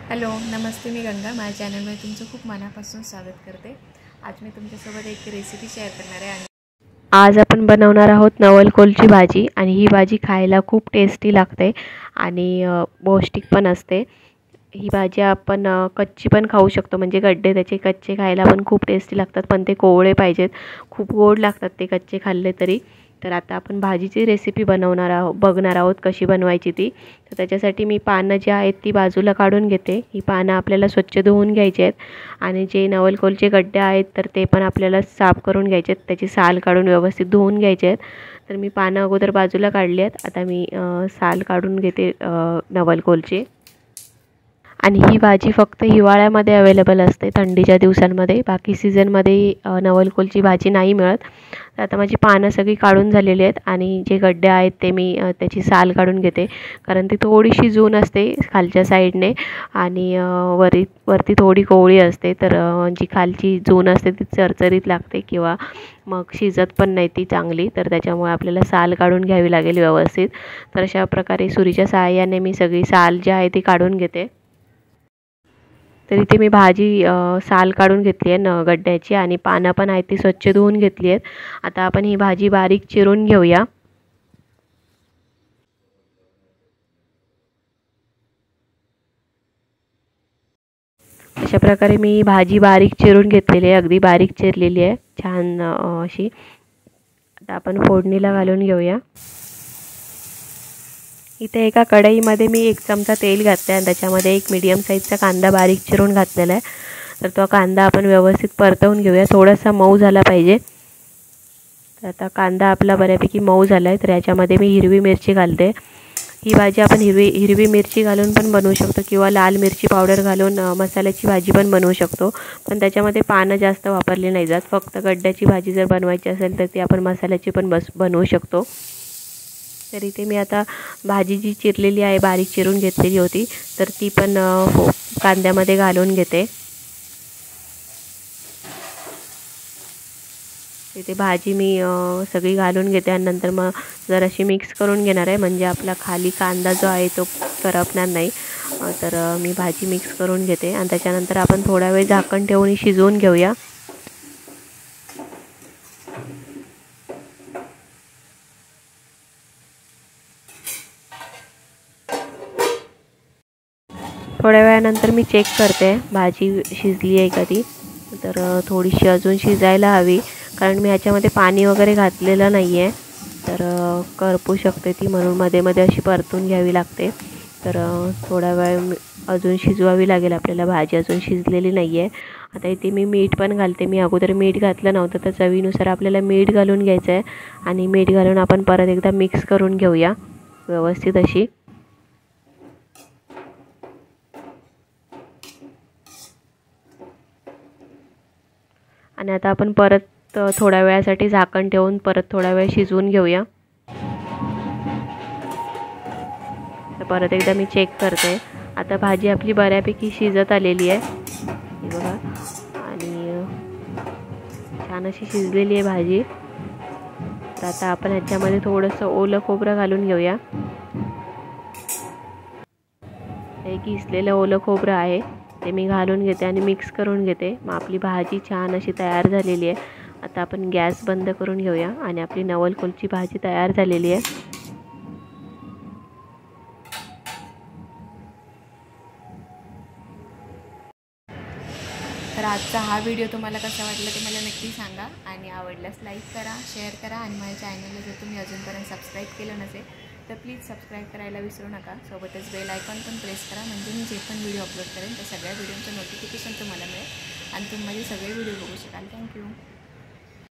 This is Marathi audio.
हॅलो नमस्ते, मी गंगा. माझ्या चॅनलमध्ये तुमचं खूप मनापासून स्वागत करते. आज मी तुमच्यासोबत एक रेसिपी शेअर करणार आहे. आणि आज आपण बनवणार आहोत नवलकोलची भाजी. आणि ही भाजी खायला खूप टेस्टी लागते आणि पौष्टिक पण असते. ही भाजी आपण कच्ची पण खाऊ शकतो, म्हणजे गड्डे त्याचे कच्चे खायला पण खूप टेस्टी लागतात, पण ते कोवळे पाहिजेत. खूप गोड लागतात ते कच्चे खाल्ले तरी. तर आता आपण भाजीची रेसिपी बघणार आहोत कशी बनवायची ती. तर त्याच्यासाठी मी पानं जी आहेत ती बाजूला काढून घेते. ही पानं आपल्याला स्वच्छ धुवून घ्यायची आहेत आणि जे नवलकोलचे गड्डे आहेत तर ते पण आपल्याला साफ करून घ्यायचे आहेत. त्याची साल काढून व्यवस्थित धुवून घ्यायचे आहेत. तर मी पानं अगोदर बाजूला काढली आहेत. आता मी साल काढून घेते नवलकोलची. आणि ही भाजी फक्त हिवाळ्यामध्ये अवेलेबल असते, थंडीच्या दिवसांमध्ये. बाकी सीझनमध्ये नवलकोलची भाजी नाही मिळत. तर आता माझी पानं सगळी काढून झालेली आहेत आणि जे गड्डे आहेत ते मी त्याची साल काढून घेते, कारण ती थोडीशी जून असते खालच्या साईडने आणि वरती थोडी कोवळी असते. तर जी खालची जून असते ती चरचरीत लागते किंवा मग शिजत पण नाही ती चांगली. तर त्याच्यामुळे आपल्याला साल काढून घ्यावी लागेल व्यवस्थित. तर अशा प्रकारे सुरीच्या सहाय्याने मी सगळी साल जी आहे ती काढून घेते. तर इथे मी भाजी साल काढून घेतली आहे गड्ड्याची आणि पानं पण आहेत ती स्वच्छ धुवून घेतली आहेत. आता आपण ही भाजी बारीक चिरून घेऊया. अशा प्रकारे मी भाजी बारीक चिरून घेतलेली आहे, अगदी बारीक चिरलेली आहे छान अशी. आता आपण फोडणीला घालून घेऊया. इथे एका कढईमध्ये मी 1 चमचा तेल घातलं आहे आणि त्याच्यामध्ये एक मीडियम साईजचा कांदा बारीक चिरून घातलेला आहे. तर तो कांदा आपण व्यवस्थित परतवून घेऊया, थोडासा मऊ झाला पाहिजे. तर आता कांदा आपला बऱ्यापैकी मऊ झाला आहे. तर याच्यामध्ये मी हिरवी मिरची घालते. ही भाजी आपण हिरवी मिरची घालून पण बनवू शकतो किंवा लाल मिरची पावडर घालून मसाल्याची भाजी पण बनवू शकतो, पण त्याच्यामध्ये पानं जास्त वापरली नाही जात. फक्त गड्ड्याची भाजी जर बनवायची असेल तर ती आपण मसाल्याची पण बनवू शकतो. तर इथे मी आता भाजी जी चिरलेली आहे, बारीक चिरून घेतलेली होती, तर ती पण कांद्यामध्ये घालून घेते. इथे भाजी मी सगळी घालून घेते आणि नंतर मग जराशी मिक्स करून घेणार आहे, म्हणजे आपला खाली कांदा जो आहे तो करपणार नाही. तर मी भाजी मिक्स करून घेते आणि त्याच्यानंतर आपण थोडा वेळ झाकण ठेवून शिजवून घेऊया. थोड्या वेळानंतर मी चेक करते भाजी शिजली आहे का ती. तर थोडीशी अजून शिजायला हवी, कारण मी ह्याच्यामध्ये पाणी वगैरे घातलेलं नाही आहे. तर करपू शकते ती, म्हणून मध्ये मध्ये अशी परतून घ्यावी लागते. तर थोडा वेळ अजून शिजवावी लागेल आपल्याला, भाजी अजून शिजलेली नाही आहे. आता इथे मी मीठ पण घालते. मी अगोदर मीठ घातलं नव्हतं, तर चवीनुसार आपल्याला मीठ घालून घ्यायचं आहे आणि मीठ घालून आपण परत एकदा मिक्स करून घेऊया व्यवस्थित अशी. आणि आता आपण परत थोड्या वेळासाठी झाकण ठेवून परत थोडा वेळ शिजवून घेऊया. तर परत एकदा मी चेक करते. आता भाजी आपली बऱ्यापैकी शिजत आलेली आहे, हे बघा, आणि छान अशी शिजलेली आहे भाजी. तर आता आपण ह्याच्यामध्ये थोडंसं ओलं खोबरं घालून घेऊया. हे किसलेलं ओलं खोबरं आहे ते मी घालून घेते आणि मिक्स करून घेते. मग आपली भाजी छान अशी तयार झालेली आहे. आता आपण गॅस बंद करून घेऊया आणि आपली नवलकोलची भाजी तयार झालेली आहे. तर आजचा हा व्हिडिओ तुम्हाला कसा वाटला ते मला नक्की सांगा आणि आवडल्यास लाईक करा, शेअर करा आणि माझ्या चॅनलला जर तुम्ही अजूनपर्यंत सबस्क्राईब केलं नसेल तर प्लीज सबस्क्राईब करायला विसरू नका. सोबतच बेल आयकॉन पण प्रेस करा, म्हणजे मी जे पण व्हिडिओ अपलोड करेन त्या सगळ्या व्हिडिओचं नोटिफिकेशन तुम्हाला मिळेल आणि तुम्ही माझे सगळे व्हिडिओ बघू शकाल. थँक्यू.